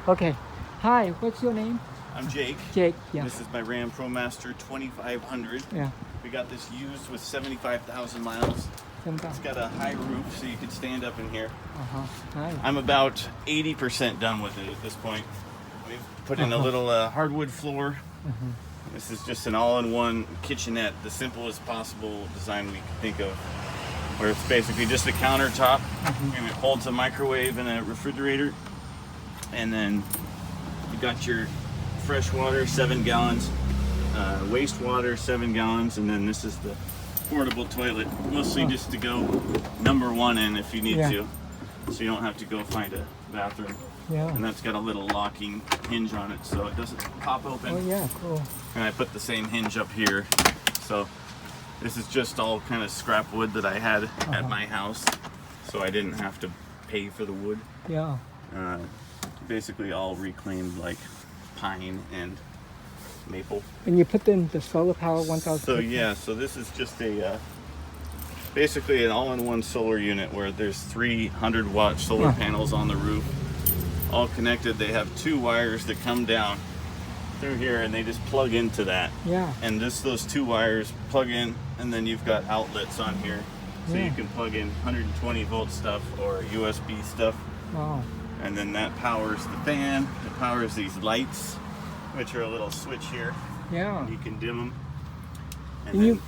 Okay. Hi, what's your name? I'm Jake. Jake, yeah. This is my Ram ProMaster 2500. Yeah. We got this used with 75,000 miles. It's got a high roof so you can stand up in here. Nice. I'm about 80% done with it at this point. We've put in a little hardwood floor. This is just an all-in-one kitchenette, the simplest possible design we could think of, where it's basically just a countertop and it holds a microwave and a refrigerator. And then you got your fresh water, 7 gallons, wastewater, 7 gallons, and then this is the portable toilet, mostly just to go number one in if you need to, so you don't have to go find a bathroom. Yeah. And that's got a little locking hinge on it so it doesn't pop open. Oh yeah, cool. And I put the same hinge up here. So this is just all kind of scrap wood that I had at my house, so I didn't have to pay for the wood. Yeah. Basically all reclaimed, like pine and maple. And you put in the solar power 1000. So yeah, so this is just a basically an all-in-one solar unit where there's 300 watt solar panels on the roof, all connected. They have 2 wires that come down through here and they just plug into that. Yeah. And those 2 wires plug in, and then you've got outlets on here, so you can plug in 120 volt stuff or USB stuff. Wow. And then that powers the fan. It powers these lights, which are a little switch here. Yeah. You can dim them. And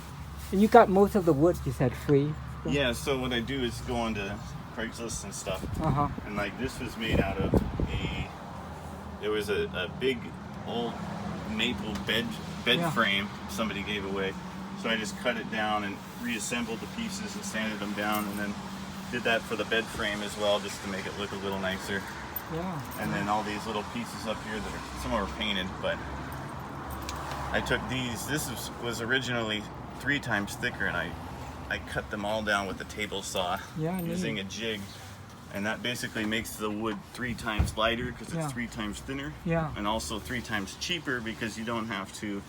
you got most of the wood, you said, free. Yeah, so what I do is go onto Craigslist and stuff. And like this was made out of there was a big old maple bed frame somebody gave away. So I just cut it down and reassembled the pieces and sanded them down, and then did that for the bed frame as well, just to make it look a little nicer. Yeah. And then all these little pieces up here that are, some are painted, but I took these. This was originally 3 times thicker, and I cut them all down with a table saw using a jig, and that basically makes the wood 3 times lighter because it's 3 times thinner, and also 3 times cheaper because you don't have to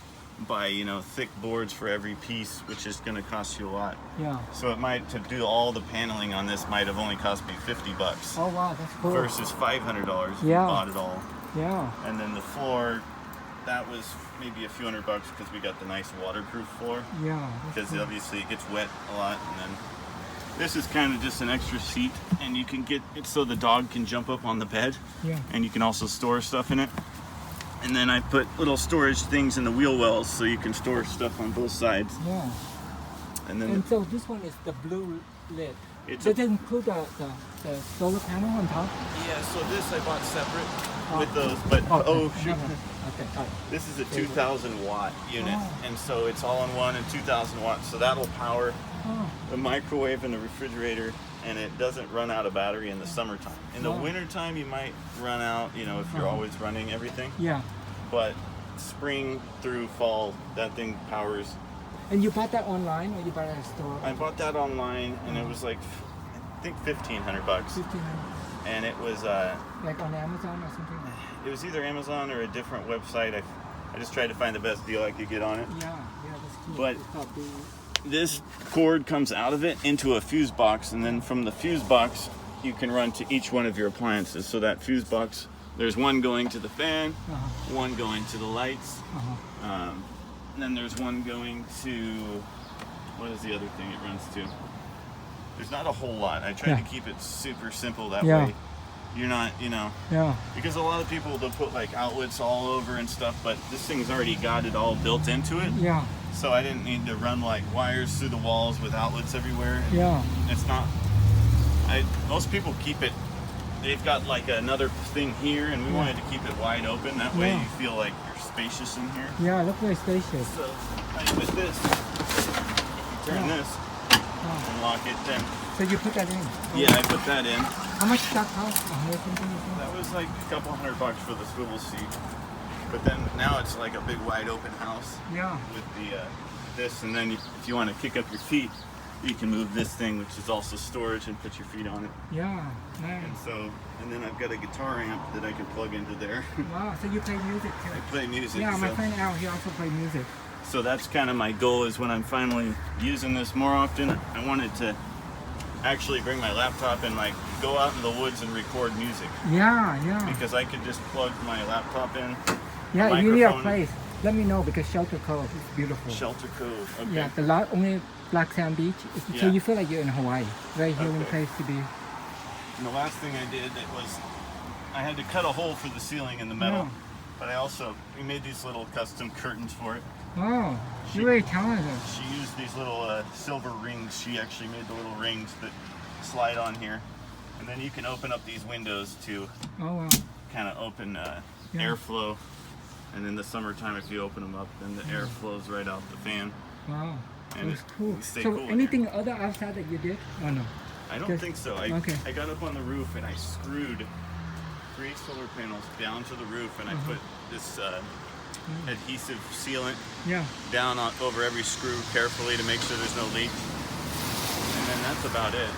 buy, you know, thick boards for every piece, which is going to cost you a lot. Yeah. So it might, to do all the paneling on this, might have only cost me $50. Oh wow, that's cool. Versus $500 if you bought it all. Yeah. And then the floor, that was maybe a few $100 because we got the nice waterproof floor. Yeah. Because obviously it gets wet a lot. And then this is kind of just an extra seat, and you can get it so the dog can jump up on the bed. Yeah. And you can also store stuff in it. And then I put little storage things in the wheel wells so you can store stuff on both sides. Yeah. And so this one is the blue lid. Does it include the solar panel on top? Yeah, so this I bought separate with those, but shoot. Okay. This is a 2,000 watt unit, and so it's all in one and 2,000 watts. So that'll power the microwave and the refrigerator, and it doesn't run out of battery in the summertime. In the wintertime, you might run out, you know, if you're always running everything. Yeah. But spring through fall, that thing powers. And you bought that online, or you bought it at a store? I bought that online, and it was like, I think $1,500. $1,500. And it was like on Amazon or something? It was either Amazon or a different website. I just tried to find the best deal I could get on it. Yeah, that's cool. But this cord comes out of it into a fuse box, and then from the fuse box you can run to each one of your appliances. So that fuse box, there's one going to the fan, one going to the lights, and then there's one going to, what is the other thing it runs to? There's not a whole lot. I tried to keep it super simple that way. You're not, you know, because a lot of people, they'll put like outlets all over and stuff, but this thing's already got it all built into it. Yeah. So I didn't need to run like wires through the walls with outlets everywhere. Yeah. It's not, most people keep it, they've got like another thing here, and we wanted to keep it wide open. That way you feel like you're spacious in here. Yeah, it looks very spacious. So I put this, you turn this, and lock it, then. So you put that in? Yeah, I put that in. How much did that cost? That was like a couple $100 for the swivel seat. But then now it's like a big wide open house. Yeah. With the this, and then if you want to kick up your feet, you can move this thing, which is also storage, and put your feet on it. Yeah, nice. And then I've got a guitar amp that I can plug into there. Wow, so you play music too? I play music. Yeah, my friend Al, he also plays music. So that's kind of my goal, is when I'm finally using this more often, I wanted to actually bring my laptop and like go out in the woods and record music Yeah. because I could just plug my laptop in. Yeah, if you need a microphone. place, let me know because Shelter Cove is beautiful. Shelter Cove. Okay. Yeah, the only Black Sand Beach. So Yeah. you feel like you're in Hawaii. Very healing Okay. place to be. And the last thing I did that was I had to cut a hole for the ceiling in the metal, Yeah. but we made these little custom curtains for it. Oh, She- you're very talented. She used these little silver rings. She actually made the little rings that slide on here, and then you can open up these windows to Oh wow. kind of open Yeah. airflow. And in the summertime, if you open them up, then the air flows right out the fan. Wow. And That's it- cool. you stay So cool in anything other outside that you did? Oh no. I don't Good. think so. Okay. I got up on the roof and I screwed 3 solar panels down to the roof, and I put this adhesive sealant Yeah. down over every screw carefully to make sure there's no leaks. And then that's about it.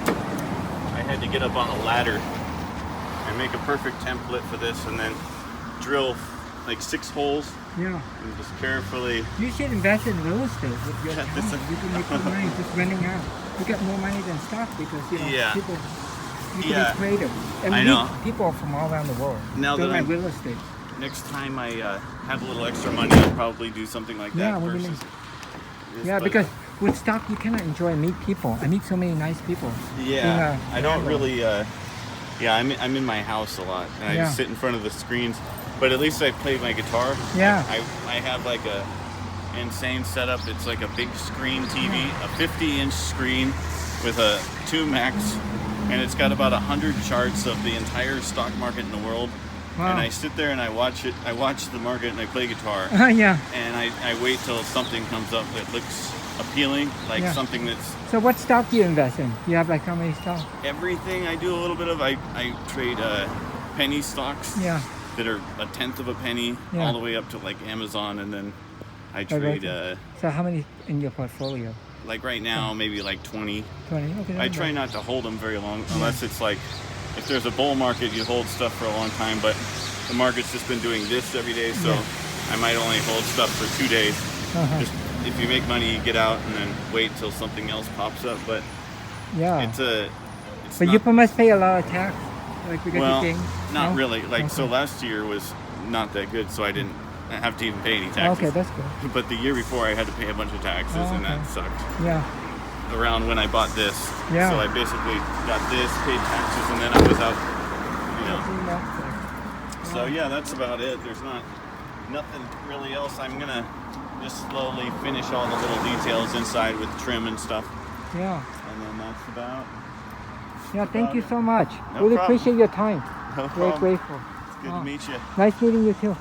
I had to get up on a ladder and make a perfect template for this, and then drill like 6 holes Yeah. and just carefully. You should invest in real estate with your Yeah, this talent. is- You can make good money just renting out. You get more money than stock because Yeah. people. You can Yeah. be creative. And I we know. meet people from all around the world. Now Doing that like I'm- real estate. Next time I have a little extra money, I'll probably do something like Yeah, that what do you versus. this, Yeah, but, because with stock you cannot enjoy meet people. I meet so many nice people. yeah, I don't landlord. really. Yeah, I'm in my house a lot, and I Yeah. just sit in front of the screens. But at least I play my guitar. Yeah. I have like a insane setup. It's like a big screen TV, a 50-inch screen with a 2 max, and it's got about 100 charts of the entire stock market in the world. Wow. And I sit there and I watch it. I watch the market and I play guitar. Yeah. And I wait till something comes up that looks appealing, like Yeah. something that's So what stock do you invest in? You have like how many stocks? everything. I do a little bit of. I trade penny stocks Yeah. that are a tenth of a penny, Yeah. all the way up to like Amazon, and then I trade So how many in your portfolio? like right now maybe like 20. 20. Okay. I not try bad. not to hold them very long, unless it's like if there's a bull market, you hold stuff for a long time. But the market's just been doing this every day, so Yeah. I might only hold stuff for 2 days. Uh-huh. Just if you make money, you get out and then wait till something else pops up. But Yeah. it's a. It's But not, you must pay a lot of tax, like because well, you gain. not No? really. Like so, Okay. last year was not that good, so I didn't have to even pay any taxes. Okay, that's good. But the year before, I had to pay a bunch of taxes, Oh, and that okay. sucked. Yeah. Around when I bought this, Yeah. so I basically got this, paid taxes, and then I was out. You know. So yeah, that's about it. There's nothing really else. I'm gonna just slowly finish all the little details inside with trim and stuff, Yeah. and then that's about. Yeah. Thank you so much. No really problem. appreciate your time. No Very problem. grateful. It's good Oh. to meet you. Nice meeting you too.